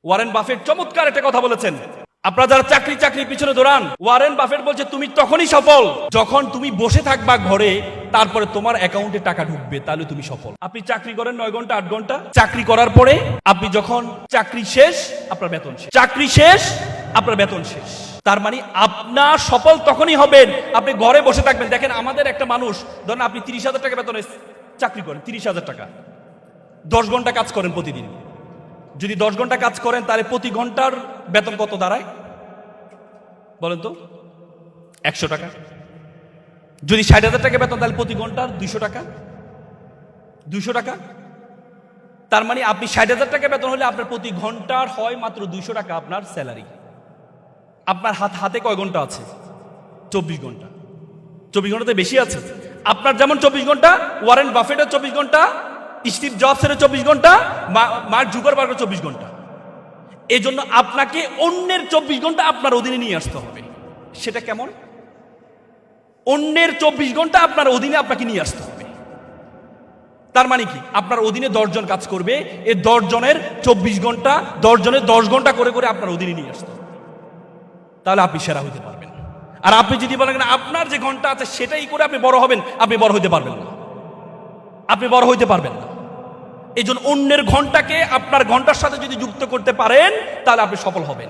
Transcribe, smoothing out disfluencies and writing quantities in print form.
Warren Buffett চমৎকার একটা কথা বলেছেন। আপনারা যারা চাকরির পিছনে দৌড়ান, ওয়ারেন বাফেট বলছে তুমি তখনই সফল যখন তুমি বসে থাকবা ঘরে, তারপরে তোমার অ্যাকাউন্টে টাকা ঢুকবে, তাহলে তুমি সফল। আপনি চাকরি করেন 9 ঘন্টা 8 ঘন্টা, চাকরি করার পরে আপনি যখন চাকরি শেষ, আপনার বেতন শেষ, চাকরি শেষ, আপনার বেতন শেষ। তার মানে আপনার সফল তখনই হবেন আপনি ঘরে বসে থাকবেন। দেখেন আমাদের একটা মানুষ, ধরেন আপনি 30,000 টাকা বেতনে চাকরি করেন, 30,000 টাকা, 10 ঘন্টা কাজ করেন প্রতিদিন। যদি 10 ঘন্টা কাজ করেন তাহলে প্রতি ঘন্টার বেতন কত দাঁড়ায় বলেন তো? 100 টাকা। যদি 60,000 টাকা বেতন তাহলে প্রতি ঘন্টার 200 টাকা, 200 টাকা। তার মানে আপনি 60,000 টাকা বেতন হলে আপনার প্রতি ঘন্টার হয় মাত্র 200 টাকা আপনার স্যালারি। আপনার হাতে কয় ঘন্টা আছে? 24 ঘন্টা। 24 ঘন্টাতে বেশি আছে। আপনার যেমন 24 ঘন্টা, ওয়ারেন বাফেটের 24 ঘন্টা, স্টিভ জবসের 24 ঘন্টা, মার্ক জুকারবার্গের 24 ঘন্টা। এই জন্য আপনাকে অন্যের 24 ঘন্টা আপনার অধীনে নিয়ে আসতে হবে। সেটা কেমন? অন্যের 24 ঘন্টা আপনার অধীনে আপনাকে নিয়ে আসতে হবে। তার মানে কি? আপনার অধীনে 10 জন কাজ করবে, এই 10 জনের 24 ঘন্টা, 10 জনের 10 ঘন্টা করে করে আপনার অধীনে নিয়ে আসতে হবে, তাহলে আপনি সেরা হইতে পারবেন। আর আপনি যদি বলেন না আপনার যে ঘন্টা আছে সেটাই করে আপনি বড় হবেন, আপনি বড় হইতে পারবেন না, আপনি বড় হইতে পারবেন না। এই জন্য অন্যের ঘন্টাকে আপনার ঘন্টার সাথে যদি যুক্ত করতে পারেন তাহলে আপনি সফল হবেন।